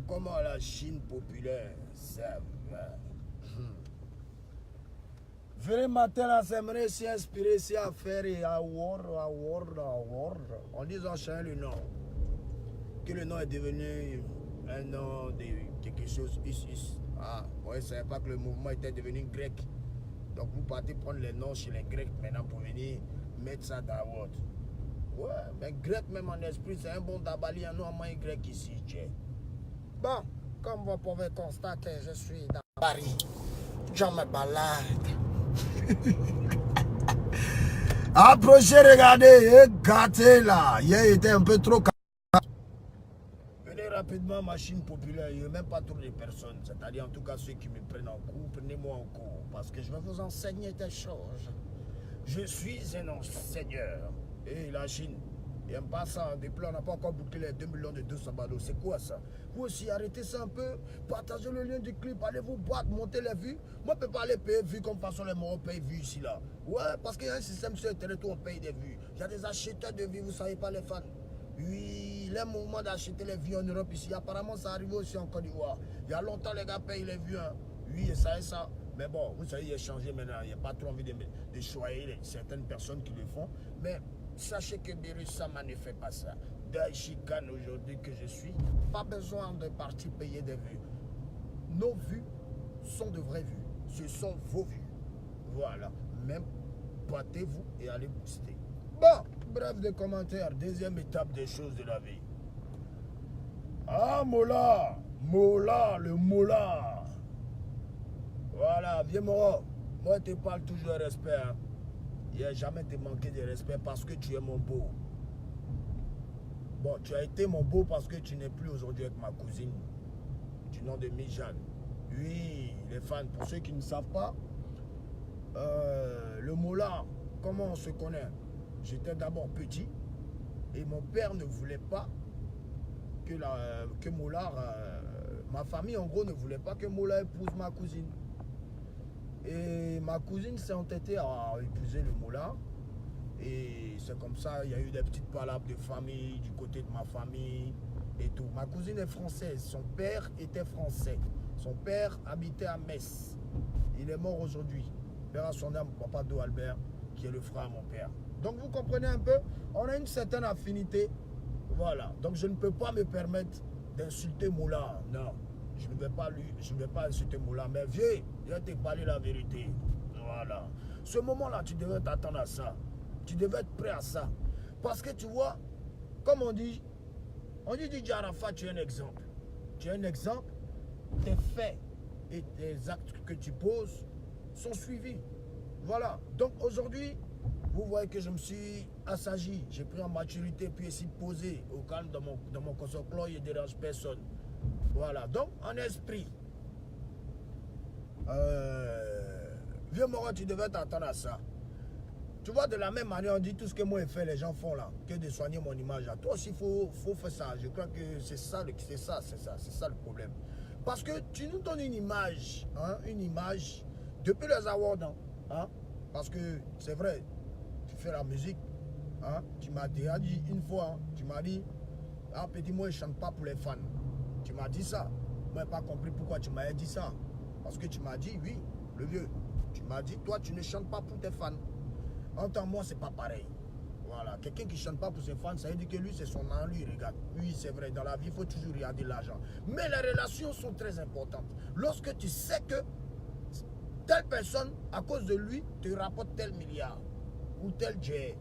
Comment la Chine populaire, ça va. Venez matin là, j'aimerais s'y inspirer, s'y à faire et à war. En disant chacun le nom. Que le nom est devenu un nom de quelque chose is. Ah, moi je ne savais pas que le mouvement était devenu grec. Donc vous partez prendre les noms chez les Grecs maintenant pour venir mettre ça dans votre. Ouais, mais grec même en esprit, c'est un bon dabali, un nom moins grec ici, tiens. Bon, comme vous pouvez constater, je suis dans Paris. Je me balade. Approchez, regardez, gâtez là. Hier, il était un peu trop. Venez rapidement, machine populaire. Il n'y a même pas trop de personnes. C'est-à-dire, en tout cas, ceux qui me prennent en cours, prenez-moi en cours. Parce que je vais vous enseigner des choses. Je suis un enseigneur. Et la Chine, il n'aime pas ça. Depuis là, on n'a pas encore bouclé les 2 millions de 200 ballots. C'est quoi ça? Vous aussi, arrêtez ça un peu. Partagez le lien du clip. Allez vous boire, monter les vues. Moi, je ne peux pas aller payer vues comme façon les Marocains payent vues ici là. Ouais, parce qu'il y a un système sur Internet où on paye des vues. Il y a des acheteurs de vues, vous ne savez pas les fans. Oui, les mouvements d'acheter les vues en Europe ici. Apparemment, ça arrive aussi en Côte d'Ivoire. Il y a longtemps, les gars payent les vues. Hein. Oui, et ça. Mais bon, vous savez, il a changé maintenant. Il n'y a pas trop envie de choyer certaines personnes qui le font. Mais sachez que Birusama ne fait pas ça. Daishikan aujourd'hui que je suis, pas besoin de partir payer des vues. Nos vues sont de vraies vues. Ce sont vos vues. Voilà. Même battez-vous et allez booster. Bon, bref de commentaires. Deuxième étape des choses de la vie. Ah, Mola, le Mola. Voilà, viens Moro. Moi, je te parle toujours de respect. Hein. Il n'y a jamais te manqué de respect parce que tu es mon beau. Bon, tu as été mon beau parce que tu n'es plus aujourd'hui avec ma cousine du nom de Mijane. Oui, les fans, pour ceux qui ne savent pas, le Mola, comment on se connaît? J'étais d'abord petit et mon père ne voulait pas que Mola, ma famille en gros ne voulait pas que Mola épouse ma cousine. Et ma cousine s'est entêtée à épouser le Mola. Et c'est comme ça, il y a eu des petites palabres de famille, du côté de ma famille et tout. Ma cousine est française, son père était français. Son père habitait à Metz. Il est mort aujourd'hui. Père à son âme, papa d'O Albert, qui est le frère à mon père. Donc vous comprenez un peu, on a une certaine affinité. Voilà, donc je ne peux pas me permettre d'insulter Moula. Non, je ne vais pas insulter Moula. Mais viens, je vais te parler la vérité. Voilà. Ce moment-là, tu devais t'attendre à ça. Tu devais être prêt à ça. Parce que tu vois, comme on dit DJ Arafat, tu es un exemple. Tu es un exemple, tes faits et tes actes que tu poses sont suivis. Voilà. Donc aujourd'hui, vous voyez que je me suis assagi. J'ai pris en maturité, puis essayé de poser au calme dans mon console, il ne dérange personne. Voilà. Donc, en esprit, vieux Morin, tu devais t'attendre à ça. Tu vois, de la même manière, on dit tout ce que moi j'ai fait, les gens font là, que de soigner mon image. À toi aussi, il faut faire ça. Je crois que c'est ça le problème. Parce que tu nous donnes une image, depuis les awards, hein, parce que c'est vrai, tu fais la musique, hein, tu m'as déjà dit une fois, hein, tu m'as dit, ah petit, moi je ne chante pas pour les fans. Tu m'as dit ça. Moi, je n'ai pas compris pourquoi tu m'as dit ça. Parce que tu m'as dit, oui, le vieux, tu m'as dit, toi, tu ne chantes pas pour tes fans. Entends-moi, c'est pas pareil. Voilà, quelqu'un qui ne chante pas pour ses fans, ça veut dire que lui, c'est son âme, lui, regarde. Oui, c'est vrai, dans la vie, il faut toujours regarder l'argent. Mais les relations sont très importantes. Lorsque tu sais que telle personne, à cause de lui, te rapporte tel milliard ou tel jet,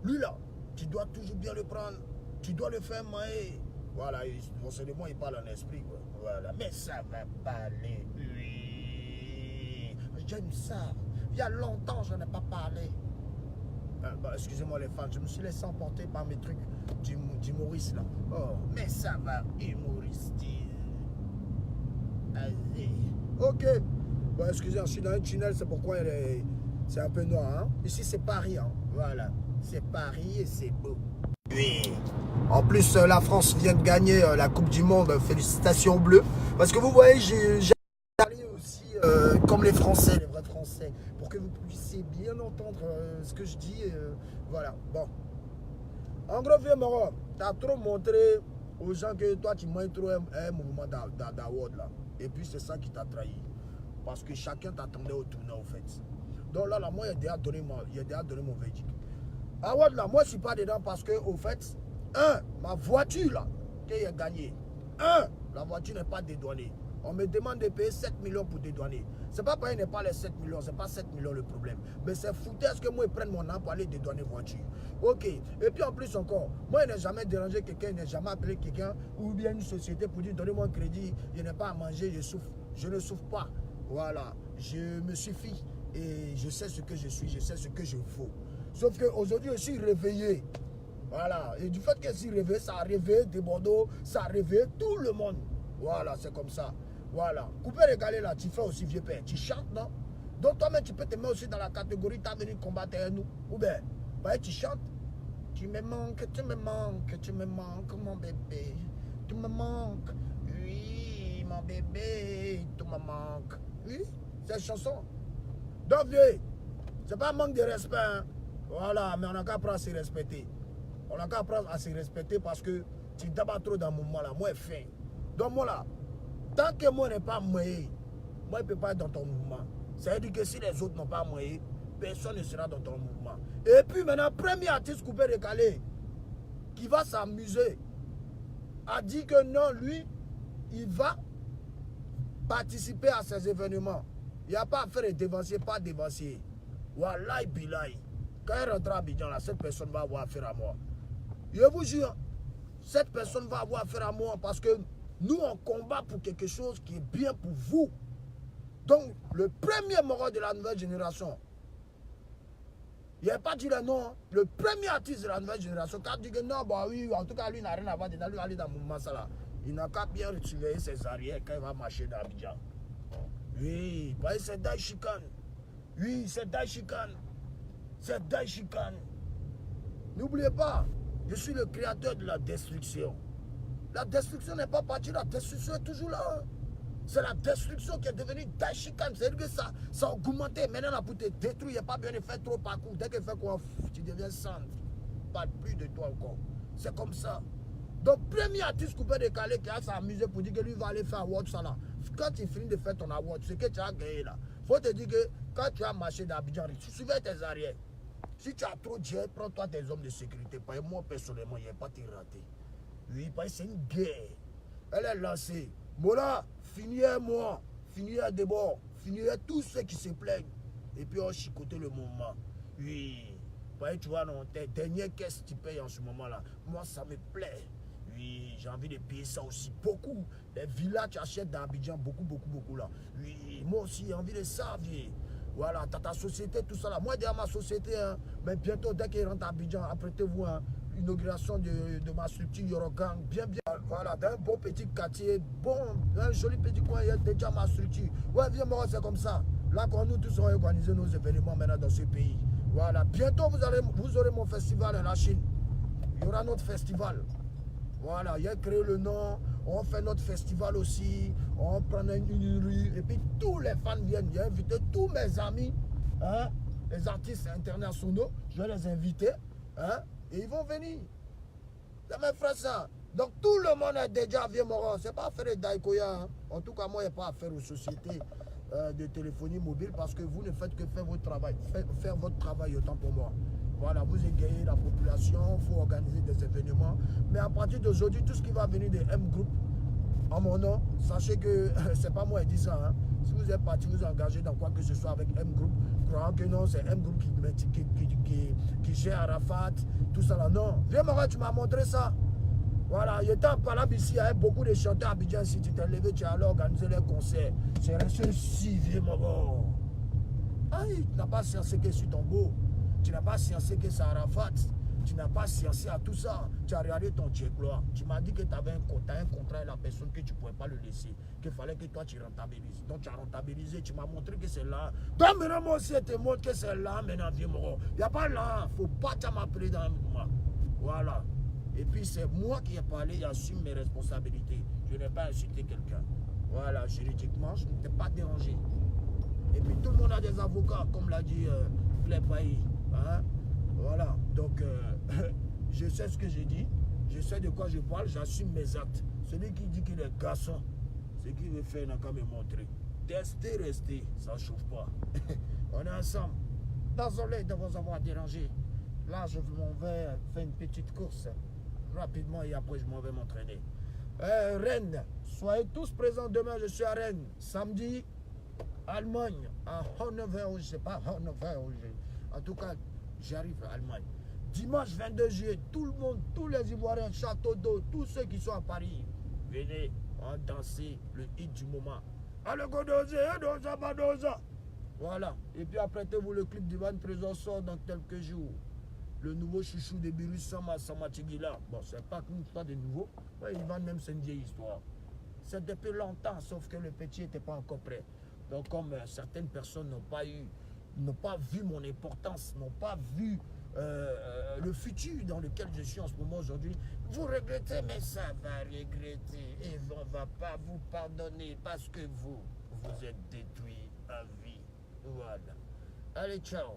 lui là, tu dois toujours bien le prendre. Tu dois le faire mailler. Voilà, forcément, il parle en esprit, quoi. Voilà, mais ça va parler. Oui, j'aime ça. Il y a longtemps, je n'ai pas parlé. Excusez-moi les fans, je me suis laissé emporter par mes trucs d'humoriste là. Oh, mais ça va, humoristique. Allez. Ok. Bon, excusez, je suis dans un tunnel, c'est pourquoi c'est un peu noir. Hein? Ici, c'est Paris. Hein? Voilà. C'est Paris et c'est beau. Oui. En plus, la France vient de gagner la Coupe du Monde. Félicitations bleues. Parce que vous voyez, j'ai parlé aussi comme les Français, les vrais Français. Pour que vous puissiez bien entendre ce que je dis. Voilà. Bon. En gros, vieux Moro, tu as trop montré aux gens que toi tu manges trop un mouvement d'award là. Et puis c'est ça qui t'a trahi. Parce que chacun t'attendait au tournant au fait. Donc là, moi, il a déjà donné mon verdict. Award là, moi je suis pas dedans parce que au fait, ma voiture là, qui a gagné. La voiture n'est pas dédouanée. On me demande de payer 7 millions pour dédouaner. C'est pas parce qu'il n'est pas les 7 millions, c'est pas 7 millions le problème. Mais c'est foutaise que moi, ils prennent mon nom pour aller dédouaner voiture. Ok. Et puis en plus encore, moi, je n'ai jamais dérangé quelqu'un, je n'ai jamais appelé quelqu'un ou bien une société pour dire donnez-moi un crédit, je n'ai pas à manger, je souffre. Je ne souffre pas. Voilà. Je me suffis et je sais ce que je suis, je sais ce que je vaux. Sauf qu'aujourd'hui, je suis réveillé. Voilà. Et du fait que je suis réveillé, ça a réveillé des Bordeaux, ça a réveillé tout le monde. Voilà, c'est comme ça. Voilà. Coupé régalé là, tu fais aussi vieux père. Tu chantes, non? Donc toi-même, tu peux te mettre aussi dans la catégorie, tu as venu combattre avec nous. Ou bien, bah, tu chantes. Tu me manques, tu me manques, tu me manques, mon bébé. Tu me manques. Oui, mon bébé, tu me manques. Oui, c'est une chanson. Donc, vieux, c'est pas un manque de respect. Hein? Voilà, mais on n'a qu'à apprendre à se respecter. On n'a qu'à apprendre à se respecter parce que tu t'abats trop dans mon moment là. Moi, je fin. Donc, moi là, tant que moi n'est pas moyen, moi je ne peux pas être dans ton mouvement. Ça veut dire que si les autres n'ont pas moyen, personne ne sera dans ton mouvement. Et puis maintenant, premier artiste coupé décalé qui va s'amuser a dit que non, lui, il va participer à ces événements. Il n'y a pas à faire de dévancier, pas dévancier. Wallahi billahi. Quand il rentre à Abidjan, là, cette personne va avoir affaire à moi. Je vous jure, cette personne va avoir affaire à moi parce que nous, on combat pour quelque chose qui est bien pour vous. Donc, le premier moral de la nouvelle génération, il n'a pas dit le nom, le premier artiste de la nouvelle génération, quand il dit que non, bah oui, en tout cas, lui, il n'a rien à voir dedans, lui, aller dans le mouvement, ça là. Il n'a qu'à bien surveiller ses arrières quand il va marcher dans Abidjan. Oui, c'est Daishikan. Oui, c'est Daishikan. C'est Daishikan. N'oubliez pas, je suis le créateur de la destruction. La destruction n'est pas partie, la destruction est toujours là. C'est la destruction qui est devenue Daishikan. C'est-à-dire que ça a augmenté. Maintenant, là, pour te détruire, il n'y a pas besoin de faire trop parcours. Dès qu'il fait quoi, tu deviens cendre. On ne parle plus de toi encore. C'est comme ça. Donc, premier artiste coupé décalé qui a s'amusé pour dire que lui va aller faire award, ça là. Quand tu finis de faire ton award, ce que tu as gagné là, il faut te dire que quand tu as marché dans Abidjan, tu surveilles tes arrières. Si tu as trop de jet, prends-toi tes hommes de sécurité. Parce que moi, personnellement, il n'y a pas de raté. Oui, parce que c'est une guerre. Elle est lancée. Mola, finis-moi, finis d'abord, finis tous ceux qui se plaignent. Et puis on chicote le moment. Oui, parce que tu vois, non, tes dernières caisses tu payes en ce moment-là. Moi, ça me plaît. Oui, j'ai envie de payer ça aussi. Beaucoup. Les villas, tu achètes dans Abidjan, beaucoup là. Oui, moi aussi, j'ai envie de ça, vieux. Voilà, tu as ta société, tout ça là. Moi, déjà ma société, hein, mais bientôt, dès qu'il rentre à Abidjan, apprêtez-vous, hein, inauguration de ma structure Yorogang, bien, voilà, dans un bon petit quartier, bon, un joli petit coin, il y a déjà ma structure. Ouais, viens, moi, c'est comme ça. Là, quand nous tous on organiser nos événements maintenant dans ce pays. Voilà, bientôt, vous aurez mon festival en la Chine. Il y aura notre festival. Voilà, il a créé le nom, on fait notre festival aussi, on prend une rue, et puis tous les fans viennent. J'ai invité tous mes amis, hein, les artistes internationaux, je vais les inviter, hein, et ils vont venir. C'est mes frères ça. Donc tout le monde est déjà vieux moron. C'est pas affaire de Daikoya. Hein. En tout cas, moi, il n'y a pas affaire aux sociétés de téléphonie mobile parce que vous ne faites que faire votre travail. Faire votre travail autant pour moi. Voilà, vous égayez la population, il faut organiser des événements. Mais à partir d'aujourd'hui, tout ce qui va venir de M Group, en mon nom, sachez que c'est pas moi qui dis ça. Hein. Si vous êtes parti vous engagez dans quoi que ce soit avec M Group, croyant que non, c'est M Group qui gère Arafat, tout ça là. Non, viens Morin, tu m'as montré ça. Voilà, il était en Palabre ici, avec beaucoup de chanteurs à Abidjan. Si tu t'es levé, tu as allé organiser les concerts. C'est resté si vieux Morin. Aïe, tu n'as pas sciencé que sur ton beau. Tu n'as pas sciencé que c'est Arafat. Tu n'as pas sciencé à tout ça. Tu as regardé ton Tchèque-Gloire. Tu m'as dit que tu avais un contrat avec la personne que tu ne pouvais pas le laisser. Qu'il fallait que toi tu rentabilises. Donc tu as rentabilisé. Tu m'as montré que c'est là. Donc maintenant moi aussi je te montre que c'est là. Maintenant vieux moro. Il n'y a pas là. Il ne faut pas m'appeler dans un mouvement. Voilà. Et puis c'est moi qui ai parlé. J'assume mes responsabilités. Je n'ai pas insulté quelqu'un. Voilà. Juridiquement, je ne t'ai pas dérangé. Et puis tout le monde a des avocats, comme l'a dit Clé Bailly. Hein? Voilà, donc je sais ce que j'ai dit, Je sais de quoi je parle, j'assume mes actes. Celui qui dit qu'il est garçon, ce qu'il veut faire n'a qu'à me montrer. Tester, rester, ça ne chauffe pas. On est ensemble. Désolé de vous avoir dérangé. Là, je m'en vais faire une petite course rapidement et après je m'en vais m'entraîner. Rennes, soyez tous présents demain, je suis à Rennes. Samedi, Allemagne, à Hannover, je ne sais pas, Hannover. En tout cas, j'arrive à Allemagne. Dimanche 22 juillet, tout le monde, tous les Ivoiriens, Château d'eau, tous ceux qui sont à Paris, venez, on danser le hit du moment. Allez, go doser, dosa, ba dosa. Voilà. Et puis apprêtez-vous, le clip d'Ivan Trésor sort dans quelques jours. Le nouveau chouchou de Biru Sama Samatigila. Bon, c'est pas une histoire de nouveau. Ouais, Ivan même, c'est une vieille histoire. C'est depuis longtemps, sauf que le petit n'était pas encore prêt. Donc, comme certaines personnes n'ont pas vu mon importance, n'ont pas vu le futur dans lequel je suis en ce moment aujourd'hui, vous regrettez, mais ça va regretter. Et on ne va pas vous pardonner parce que vous êtes détruit à vie. Voilà. Allez, ciao.